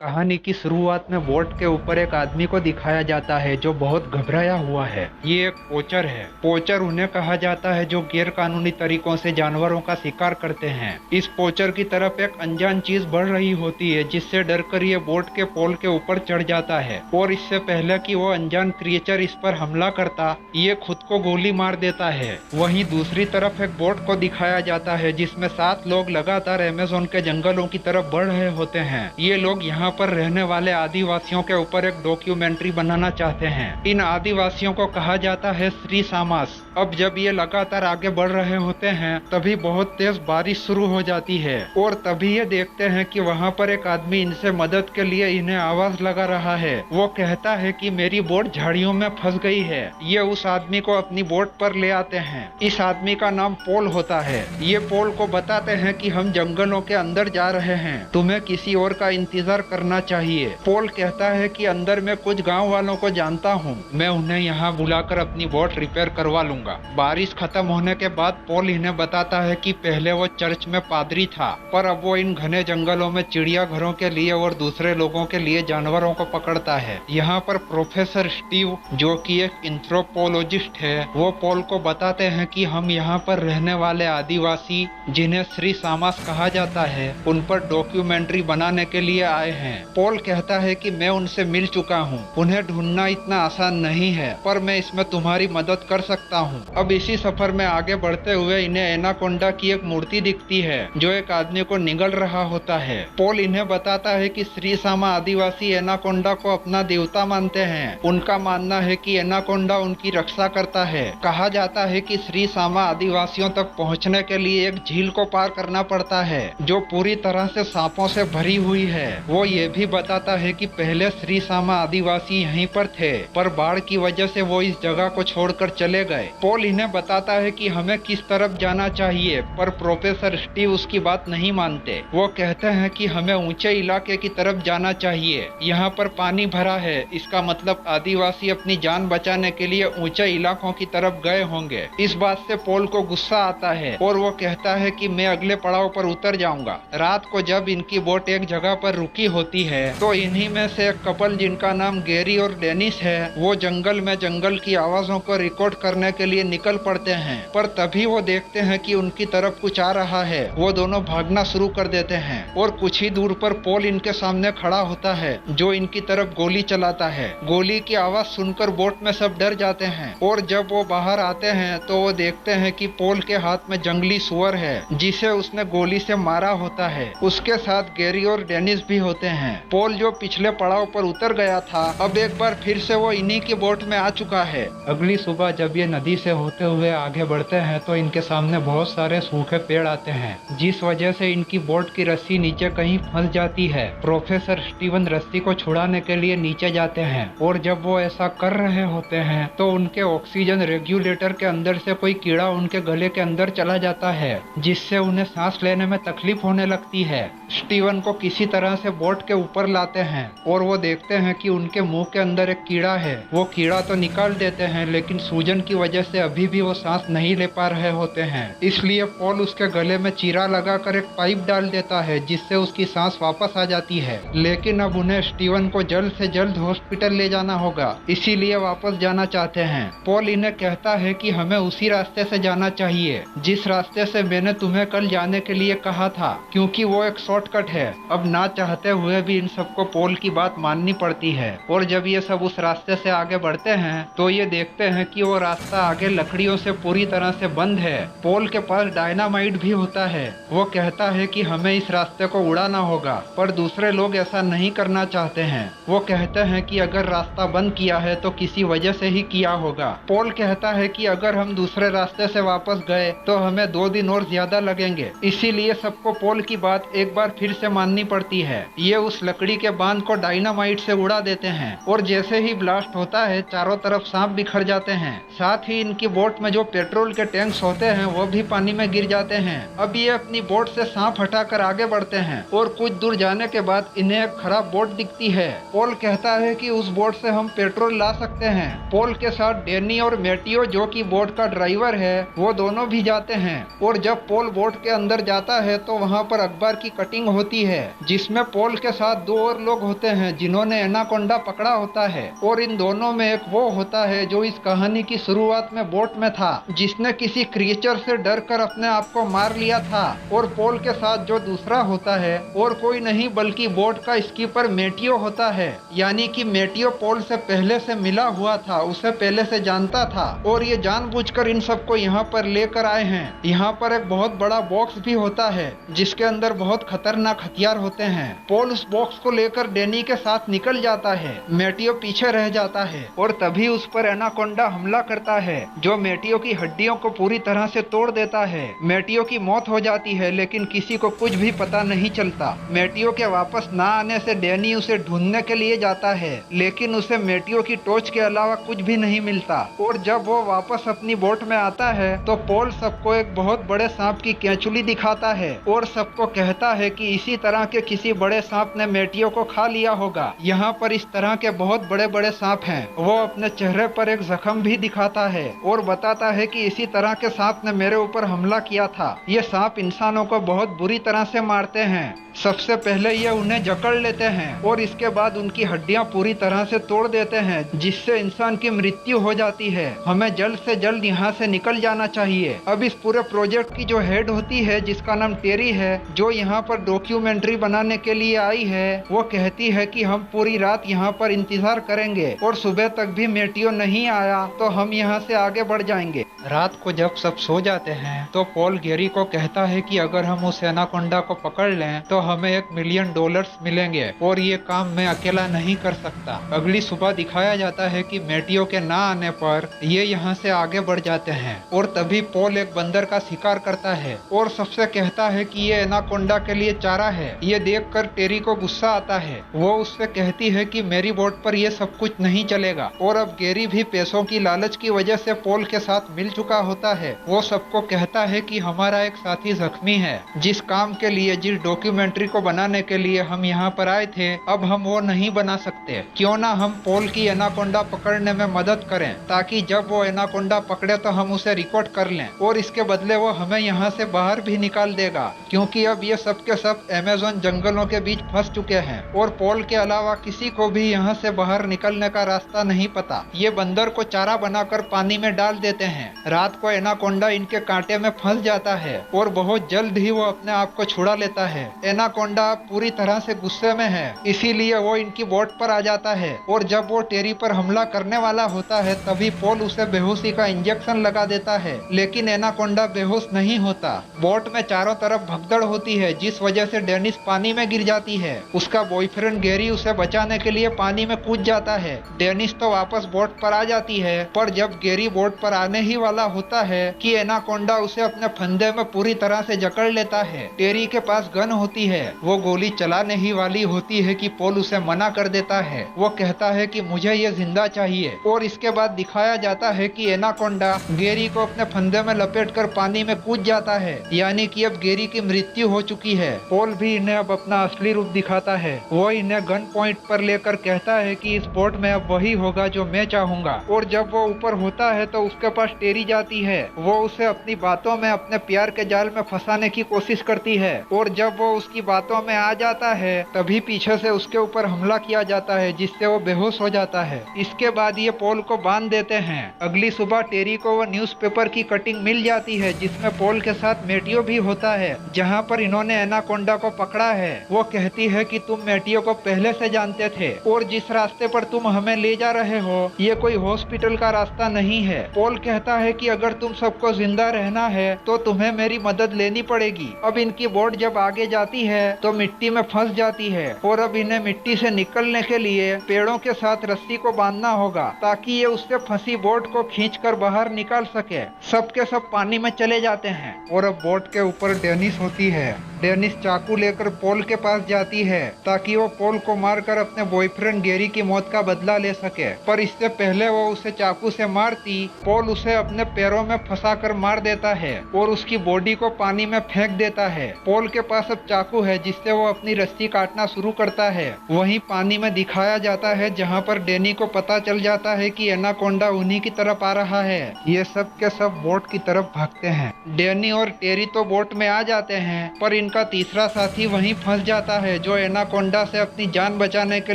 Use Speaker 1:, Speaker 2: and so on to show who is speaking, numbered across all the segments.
Speaker 1: कहानी की शुरुआत में बोट के ऊपर एक आदमी को दिखाया जाता है जो बहुत घबराया हुआ है। ये एक पोचर है। पोचर उन्हें कहा जाता है जो गैर कानूनी तरीकों से जानवरों का शिकार करते हैं। इस पोचर की तरफ एक अनजान चीज बढ़ रही होती है जिससे डरकर ये बोट के पोल के ऊपर चढ़ जाता है और इससे पहले कि वो अनजान क्रिएचर इस पर हमला करता, ये खुद को गोली मार देता है। वहीं दूसरी तरफ एक बोट को दिखाया जाता है जिसमें 7 लोग लगातार अमेज़न के जंगलों की तरफ बढ़ रहे होते हैं। ये लोग यहाँ पर रहने वाले आदिवासियों के ऊपर एक डॉक्यूमेंट्री बनाना चाहते हैं। इन आदिवासियों को कहा जाता है श्री सामास। अब जब ये लगातार आगे बढ़ रहे होते हैं तभी बहुत तेज बारिश शुरू हो जाती है और तभी ये देखते हैं कि वहाँ पर एक आदमी इनसे मदद के लिए इन्हें आवाज लगा रहा है। वो कहता है कि मेरी बोट झाड़ियों में फंस गई है। ये उस आदमी को अपनी बोट पर ले आते हैं। इस आदमी का नाम पोल होता है। ये पोल को बताते हैं कि हम जंगलों के अंदर जा रहे हैं, तुम्हें किसी और का इंतजार करना चाहिए। पोल कहता है कि अंदर मैं कुछ गांव वालों को जानता हूँ, मैं उन्हें यहाँ बुलाकर अपनी बोट रिपेयर करवा लूंगा। बारिश खत्म होने के बाद पोल इन्हें बताता है कि पहले वो चर्च में पादरी था, पर अब वो इन घने जंगलों में चिड़ियाघरों के लिए और दूसरे लोगों के लिए जानवरों को पकड़ता है। यहाँ पर प्रोफेसर स्टीव जो कि एक एंथ्रोपोलॉजिस्ट है, वो पोल को बताते हैं कि हम यहाँ पर रहने वाले आदिवासी जिन्हें श्री सामास कहा जाता है उन पर डॉक्यूमेंट्री बनाने के लिए आए हैं। पोल कहता है कि मैं उनसे मिल चुका हूँ, उन्हें ढूंढना इतना आसान नहीं है, पर मैं इसमें तुम्हारी मदद कर सकता हूँ। अब इसी सफर में आगे बढ़ते हुए इन्हें एनाकोंडा की एक मूर्ति दिखती है जो एक आदमी को निगल रहा होता है। पोल इन्हें बताता है कि श्री सामा आदिवासी एनाकोंडा को अपना देवता मानते हैं। उनका मानना है कि एनाकोंडा उनकी रक्षा करता है। कहा जाता है कि श्री सामा आदिवासियों तक पहुँचने के लिए एक झील को पार करना पड़ता है जो पूरी तरह से सांपों से भरी हुई है। वो ये भी बताता है कि पहले श्री सामा आदिवासी यहीं पर थे, पर बाढ़ की वजह से वो इस जगह को छोड़कर चले गए। पोल इन्हें बताता है कि हमें किस तरफ जाना चाहिए, पर प्रोफेसर स्टीव उसकी बात नहीं मानते। वो कहते हैं कि हमें ऊंचे इलाके की तरफ जाना चाहिए, यहाँ पर पानी भरा है, इसका मतलब आदिवासी अपनी जान बचाने के लिए ऊंचे इलाकों की तरफ गए होंगे। इस बात से पोल को गुस्सा आता है और वो कहता है कि मैं अगले पड़ाव पर उतर जाऊंगा। रात को जब इनकी बोट एक जगह पर रुकी होती है तो इन्हीं में से एक कपल जिनका नाम गैरी और डेनिस है, वो जंगल में जंगल की आवाजों को रिकॉर्ड करने के लिए निकल पड़ते हैं। पर तभी वो देखते हैं कि उनकी तरफ कुछ आ रहा है। वो दोनों भागना शुरू कर देते हैं और कुछ ही दूर पर पोल इनके सामने खड़ा होता है जो इनकी तरफ गोली चलाता है। गोली की आवाज सुनकर बोट में सब डर जाते हैं और जब वो बाहर आते हैं तो वो देखते हैं कि पोल के हाथ में जंगली सुअर है जिसे उसने गोली से मारा होता है। उसके साथ गैरी और डेनिस भी होते हैं। पोल जो पिछले पड़ाव पर उतर गया था, अब एक बार फिर से वो इन्हीं की बोट में आ चुका है। अगली सुबह जब ये नदी से होते हुए आगे बढ़ते हैं तो इनके सामने बहुत सारे सूखे पेड़ आते हैं जिस वजह से इनकी बोट की रस्सी नीचे कहीं फंस जाती है। प्रोफेसर स्टीवन रस्सी को छुड़ाने के लिए नीचे जाते हैं और जब वो ऐसा कर रहे होते हैं तो उनके ऑक्सीजन रेगुलेटर के अंदर से कोई कीड़ा उनके गले के अंदर चला जाता है जिससे उन्हें सांस लेने में तकलीफ होने लगती है। स्टीवन को किसी तरह से बोट के ऊपर लाते हैं और वो देखते हैं कि उनके मुंह के अंदर एक कीड़ा है। वो कीड़ा तो निकाल देते हैं लेकिन सूजन की वजह से अभी भी वो सांस नहीं ले पा रहे होते हैं। इसलिए पोल उसके गले में चीरा लगाकर एक पाइप डाल देता है जिससे उसकी सांस वापस आ जाती है। लेकिन अब उन्हें स्टीवन को जल्द से जल्द हॉस्पिटल ले जाना होगा, इसीलिए वापस जाना चाहते हैं। पोल इन्हें कहता है कि हमें उसी रास्ते से जाना चाहिए जिस रास्ते से मैंने तुम्हें कल जाने के लिए कहा था, क्योंकि वो एक शॉर्टकट है। अब ना चाहते हुए भी इन सबको पोल की बात माननी पड़ती है और जब ये सब उस रास्ते से आगे बढ़ते हैं तो ये देखते हैं कि वो रास्ता आगे लकड़ियों से पूरी तरह से बंद है। पोल के पास डायनामाइट भी होता है। वो कहता है कि हमें इस रास्ते को उड़ाना होगा, पर दूसरे लोग ऐसा नहीं करना चाहते हैं। वो कहते हैं कि अगर रास्ता बंद किया है तो किसी वजह से ही किया होगा। पोल कहता है कि अगर हम दूसरे रास्ते से वापस गए तो हमें 2 दिन और ज्यादा लगेंगे, इसीलिए सबको पोल की बात एक बार फिर से माननी पड़ती है। ये उस लकड़ी के बांध को डायनामाइट से उड़ा देते हैं और जैसे ही ब्लास्ट होता है चारों तरफ सांप बिखर जाते हैं। साथ ही इनकी बोट में जो पेट्रोल के टैंक्स होते हैं वो भी पानी में गिर जाते हैं। अब ये अपनी बोट से सांप हटाकर आगे बढ़ते हैं और कुछ दूर जाने के बाद इन्हें एक खराब बोट दिखती है। पोल कहता है कि उस बोट से हम पेट्रोल ला सकते हैं। पोल के साथ डेनी और मेटियो जो कि बोट का ड्राइवर है, वो दोनों भी जाते हैं और जब पोल बोट के अंदर जाता है तो वहाँ पर अखबार की कटिंग होती है जिसमें पोल के साथ दो और लोग होते हैं जिन्होंने एनाकोंडा पकड़ा होता है, और इन दोनों में एक वो होता है जो इस कहानी की शुरुआत में बोट में था, जिसने किसी क्रिएचर से डर कर अपने आप को मार लिया था। और पॉल के साथ जो दूसरा होता है और कोई नहीं बल्कि बोट का स्कीपर मेटियो होता है, यानी कि मेटियो पॉल से पहले से मिला हुआ था, उसे पहले से जानता था, और ये जानबूझकर इन सबको यहाँ पर लेकर आए हैं। यहाँ पर एक बहुत बड़ा बॉक्स भी होता है जिसके अंदर बहुत खतरनाक हथियार होते हैं। पॉल उस बॉक्स को लेकर डैनी के साथ निकल जाता है, मेटियो पीछे रह जाता है, और तभी उस पर एनाकोंडा हमला करता है जो मेटियो की हड्डियों को पूरी तरह से तोड़ देता है। मेटियो की मौत हो जाती है, लेकिन किसी को कुछ भी पता नहीं चलता। मेटियो के वापस ना आने से डैनी उसे ढूंढने के लिए जाता है, लेकिन उसे मेटियो की टॉर्च के अलावा कुछ भी नहीं मिलता। और जब वो वापस अपनी बोट में आता है तो पॉल सबको एक बहुत बड़े सांप की केंचुली दिखाता है और सबको कहता है कि इसी तरह के किसी बड़े सांप ने मेटियो को खा लिया होगा। यहाँ पर इस तरह के बहुत बड़े बड़े सांप हैं। वो अपने चेहरे पर एक जख्म भी दिखाता है और बताता है कि इसी तरह के सांप ने मेरे ऊपर हमला किया था। ये सांप इंसानों को बहुत बुरी तरह से मारते हैं। सबसे पहले ये उन्हें जकड़ लेते हैं और इसके बाद उनकी हड्डियां पूरी तरह से तोड़ देते हैं, जिससे इंसान की मृत्यु हो जाती है। हमें जल्द से जल्द यहाँ से निकल जाना चाहिए। अब इस पूरे प्रोजेक्ट की जो हेड होती है, जिसका नाम टेरी है, जो यहाँ पर डॉक्यूमेंट्री बनाने के लिए आई है, वो कहती है कि हम पूरी रात यहाँ पर इंतजार करेंगे और सुबह तक भी मेटियो नहीं आया तो हम यहाँ से आगे बढ़ जाएंगे। रात को जब सब सो जाते हैं तो पॉल गेरी को कहता है कि अगर हम उस एनाकोंडा को पकड़ लें तो हमें $1 मिलियन मिलेंगे, और ये काम मैं अकेला नहीं कर सकता। अगली सुबह दिखाया जाता है कि मेटियो के ना आने पर ये यहाँ से आगे बढ़ जाते हैं, और तभी पॉल एक बंदर का शिकार करता है और सबसे कहता है कि ये एनाकोंडा के लिए चारा है। ये देखकर टेरी को गुस्सा आता है। वो उससे कहती है कि मेरी बोट पर ये सब कुछ नहीं चलेगा, और अब गेरी भी पैसों की लालच की वजह से पॉल के साथ मिल चुका होता है। वो सबको कहता है कि हमारा एक साथी जख्मी है, जिस काम के लिए, जिस डॉक्यूमेंट्री को बनाने के लिए हम यहाँ पर आए थे, अब हम वो नहीं बना सकते। क्यों ना हम पॉल की एनाकोंडा पकड़ने में मदद करें, ताकि जब वो एनाकोंडा पकड़े तो हम उसे रिकॉर्ड कर लें, और इसके बदले वो हमें यहाँ से बाहर भी निकाल देगा, क्योंकि अब ये सब के सब अमेज़न जंगलों के बीच फंस चुके हैं और पॉल के अलावा किसी को भी यहाँ से बाहर निकलने का रास्ता नहीं पता। ये बंदर को चारा बनाकर पानी में डाल देते हैं। रात को एनाकोंडा इनके कांटे में फंस जाता है और बहुत जल्द ही वो अपने आप को छुड़ा लेता है। एनाकोंडा पूरी तरह से गुस्से में है, इसीलिए वो इनकी बोट पर आ जाता है, और जब वो टेरी पर हमला करने वाला होता है तभी पॉल उसे बेहोशी का इंजेक्शन लगा देता है, लेकिन एनाकोंडा बेहोश नहीं होता। बोट में चारों तरफ भगदड़ होती है, जिस वजह से डेनिस पानी में गिर जाती है। उसका बॉयफ्रेंड गेरी उसे बचाने के लिए पानी में कूद जाता है। डेनिस तो वापस बोट पर आ जाती है, पर जब गेरी बोट पर आने ही वाला होता है कि एनाकोंडा उसे अपने फंदे में पूरी तरह से जकड़ लेता है। टेरी के पास गन होती है, वो गोली चलाने ही वाली होती है कि पॉल उसे मना कर देता है। वो कहता है कि मुझे ये जिंदा चाहिए, और इसके बाद दिखाया जाता है कि एनाकोंडा गेरी को अपने फंदे में लपेटकर पानी में कूद जाता है, यानी कि अब गेरी की मृत्यु हो चुकी है। पॉल भी इन्हें अब अपना असली रूप दिखाता है। वो इन्हें गन पॉइंट पर लेकर कहता है कि इस बोट में अब वही होगा जो मैं चाहूंगा, और जब वो ऊपर होता है तो उसके पास टेरी जाती है। वो उसे अपनी बातों में अपने प्यार के जाल में फंसाने की कोशिश करती है, और जब वो उसकी बातों में आ जाता है तभी पीछे से उसके ऊपर हमला किया जाता है, जिससे वो बेहोश हो जाता है। इसके बाद ये पॉल को बांध देते हैं। अगली सुबह टेरी को वो न्यूज़पेपर की कटिंग मिल जाती है जिसमें पॉल के साथ मेटियो भी होता है, जहाँ पर इन्होंने एनाकोंडा को पकड़ा है। वो कहती है कि तुम मेटियो को पहले से जानते थे, और जिस रास्ते पर तुम हमें ले जा रहे हो ये कोई हॉस्पिटल का रास्ता नहीं है। पॉल कहता है कि अगर तुम सबको जिंदा रहना है तो तुम्हें मेरी मदद लेनी पड़ेगी। अब इनकी बोट जब आगे जाती है तो मिट्टी में फंस जाती है, और अब इन्हें मिट्टी से निकलने के लिए पेड़ों के साथ रस्सी को बांधना होगा, ताकि ये उससे फंसी बोट को खींचकर बाहर निकाल सके। सब के सब पानी में चले जाते हैं, और अब बोट के ऊपर डेनिस होती है। डेनिस चाकू लेकर पॉल के पास जाती है ताकि वो पॉल को मारकर अपने बॉयफ्रेंड गेरी की मौत का बदला ले सके, पर इससे पहले वो उसे चाकू से मारती पॉल उसे अपने अपने पैरों में फंसाकर मार देता है और उसकी बॉडी को पानी में फेंक देता है। पॉल के पास अब चाकू है जिससे वो अपनी रस्सी काटना शुरू करता है। वहीं पानी में दिखाया जाता है जहाँ पर डैनी को पता चल जाता है कि एनाकोंडा उन्हीं की तरफ आ रहा है। ये सब के सब बोट की तरफ भागते हैं। डैनी और टेरी तो बोट में आ जाते हैं पर इनका तीसरा साथी वहीं फंस जाता है जो एनाकोंडा से अपनी जान बचाने के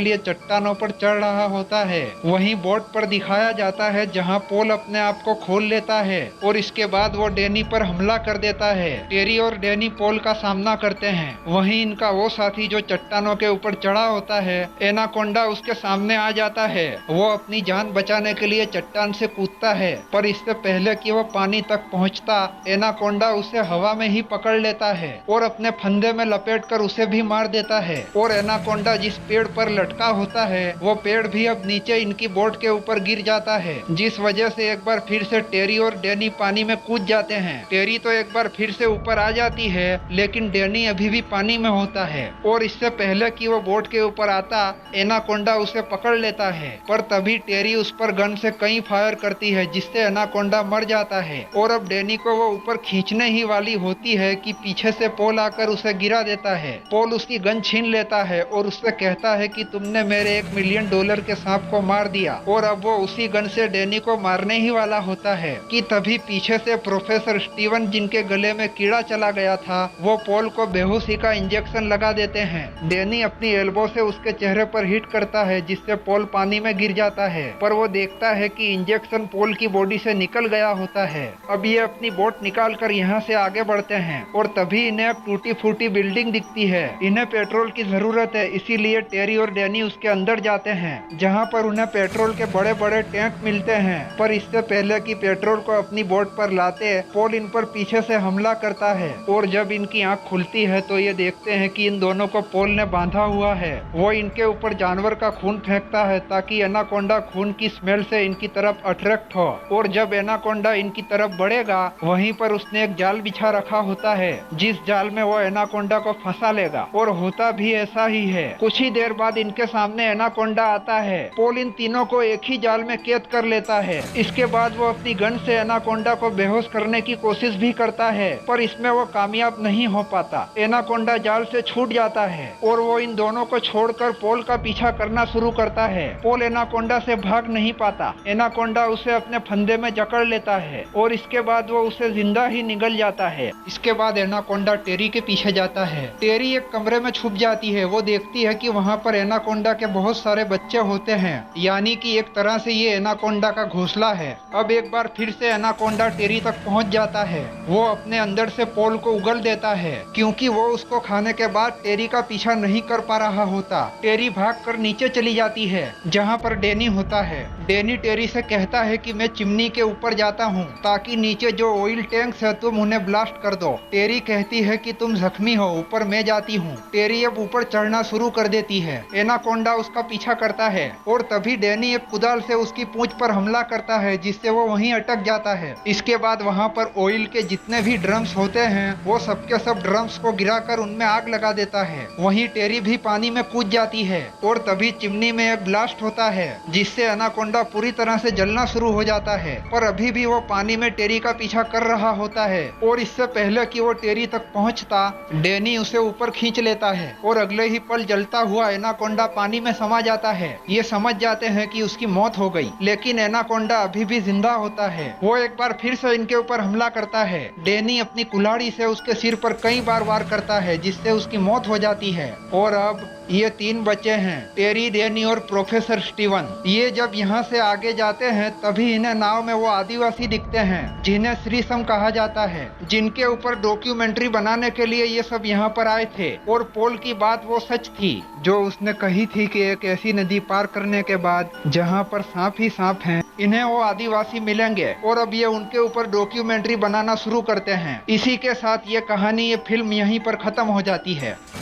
Speaker 1: लिए चट्टानों पर चढ़ रहा होता है। वहीं बोट पर दिखाया जाता है जहां पॉल अपने आप को खोल लेता है और इसके बाद वो डैनी पर हमला कर देता है। टेरी और डैनी पॉल का सामना करते हैं। वहीं इनका वो साथी जो चट्टानों के ऊपर चढ़ा होता है, एनाकोंडा उसके सामने आ जाता है। वो अपनी जान बचाने के लिए चट्टान से कूदता है पर इससे पहले कि वो पानी तक पहुंचता, एनाकोंडा उसे हवा में ही पकड़ लेता है और अपने फंदे में लपेटकर उसे भी मार देता है। और एनाकोंडा जिस पेड़ पर लटका होता है वो पेड़ भी अब नीचे इनकी बोट के ऊपर गिर जाता है, जिस वजह से एक बार फिर से टेरी और डैनी पानी में कूद जाते हैं। टेरी तो एक बार फिर से ऊपर आ जाती है लेकिन डैनी अभी भी पानी में होता है और इससे पहले कि वो बोट के ऊपर आता, एनाकोंडा उसे पकड़ लेता है। पर तभी टेरी उस पर गन से कई फायर करती है जिससे एनाकोंडा मर जाता है। और अब डैनी को वो ऊपर खींचने ही वाली होती है कि पीछे से पॉल आकर उसे गिरा देता है। पॉल उसकी गन छीन लेता है और उससे कहता है कि तुमने मेरे $1 मिलियन के सांप को मार दिया। और अब वो उसी गन से डैनी को मारने ही वाला होता है कि तभी पीछे से प्रोफेसर स्टीवन, जिनके गले में कीड़ा चला गया था, वो पॉल को बेहोशी का इंजेक्शन लगा देते हैं। डैनी अपनी एल्बो से उसके चेहरे पर हिट करता है जिससे पॉल पानी में गिर जाता है पर वो देखता है कि इंजेक्शन पॉल की बॉडी से निकल गया होता है। अब ये अपनी बोट निकाल कर यहाँ से आगे बढ़ते हैं और तभी इन्हें एक टूटी फूटी बिल्डिंग दिखती है। इन्हें पेट्रोल की जरूरत है, इसीलिए टेरी और डैनी उसके अंदर जाते हैं जहाँ पर उन्हें पेट्रोल के बड़े बड़े टैंक मिलते हैं। पर इससे पहले कि पेट्रोल को अपनी बोट पर लाते, पॉल इन पर पीछे से हमला करता है और जब इनकी आंख खुलती है तो ये देखते हैं कि इन दोनों को पॉल ने बांधा हुआ है। वो इनके ऊपर जानवर का खून फेंकता है ताकि एनाकोंडा खून की स्मेल से इनकी तरफ अट्रैक्ट हो। और जब एनाकोंडा इनकी तरफ बढ़ेगा वहीं पर उसने एक जाल बिछा रखा होता है जिस जाल में वो एनाकोंडा को फंसा लेगा। और होता भी ऐसा ही है। कुछ ही देर बाद इनके सामने एनाकोंडा आता है। पॉल इन तीनों को एक ही जाल में कैद कर लेता है। इसके बाद वो अपनी गन से एनाकोंडा को बेहोश करने की कोशिश भी करता है पर इसमें वो कामयाब नहीं हो पाता। एनाकोंडा जाल से छूट जाता है और वो इन दोनों को छोड़कर पॉल का पीछा करना शुरू करता है। पॉल एनाकोंडा से भाग नहीं पाता। एनाकोंडा उसे अपने फंदे में जकड़ लेता है और इसके बाद वो उसे जिंदा ही निगल जाता है। इसके बाद एनाकोंडा टेरी के पीछे जाता है। टेरी एक कमरे में छुप जाती है। वो देखती है कि वहाँ पर एनाकोंडा के बहुत सारे बच्चे होते हैं, यानी कि एक तरह से ये एनाकोंडा का घोंसला है। अब एक बार फिर से एनाकोंडा टेरी तक पहुँच जाता है। वो अपने अंदर से पॉल को उगल देता है क्योंकि वो उसको खाने के बाद टेरी का पीछा नहीं कर पा रहा होता। टेरी भागकर नीचे चली जाती है जहाँ पर डैनी होता है। डैनी टेरी से कहता है कि मैं चिमनी के ऊपर जाता हूँ ताकि नीचे जो ऑयल टैंक्स है तुम उन्हें ब्लास्ट कर दो। टेरी कहती है कि तुम जख्मी हो, ऊपर मैं जाती हूँ। टेरी अब ऊपर चढ़ना शुरू कर देती है। एनाकोंडा उसका पीछा करता है और तभी डैनी एक कुदाल से उसकी पूंछ पर हमला करता है जिससे वो वहीं अटक जाता है। इसके बाद वहाँ पर ऑयल के जितने भी ड्रम्स होते हैं वो सबके सब ड्रम्स को गिराकर उनमें आग लगा देता है। वहीं टेरी भी पानी में कूद जाती है और तभी चिमनी में एक ब्लास्ट होता है जिससे एनाकोंडा पूरी तरह से जलना शुरू हो जाता है। पर अभी भी वो पानी में टेरी का पीछा कर रहा होता है और इससे पहले कि वो टेरी तक पहुंचता, डैनी उसे ऊपर खींच लेता है और अगले ही पल जलता हुआ एनाकोंडा पानी में समा जाता है। ये समझ जाते हैं कि उसकी मौत हो गई, लेकिन एनाकोंडा अभी भी जिंदा होता है। वो एक बार फिर से इनके ऊपर हमला करता है। डैनी अपनी कुल्हाड़ी से उसके सिर पर कई बार वार करता है जिससे उसकी मौत हो जाती है। और अब ये 3 बच्चे हैं, टेरी, डैनी और प्रोफेसर स्टीवन। ये जब यहाँ से आगे जाते हैं तभी इन्हें नाव में वो आदिवासी दिखते हैं जिन्हें श्रीसम कहा जाता है, जिनके ऊपर डॉक्यूमेंट्री बनाने के लिए ये सब यहाँ पर आए थे। और पॉल की बात वो सच थी जो उसने कही थी कि एक ऐसी नदी पार करने के बाद जहाँ पर सांप ही सांप हैं, इन्हें वो आदिवासी मिलेंगे। और अब ये उनके ऊपर डॉक्यूमेंट्री बनाना शुरू करते हैं। इसी के साथ ये कहानी, ये फिल्म यहीं पर खत्म हो जाती है।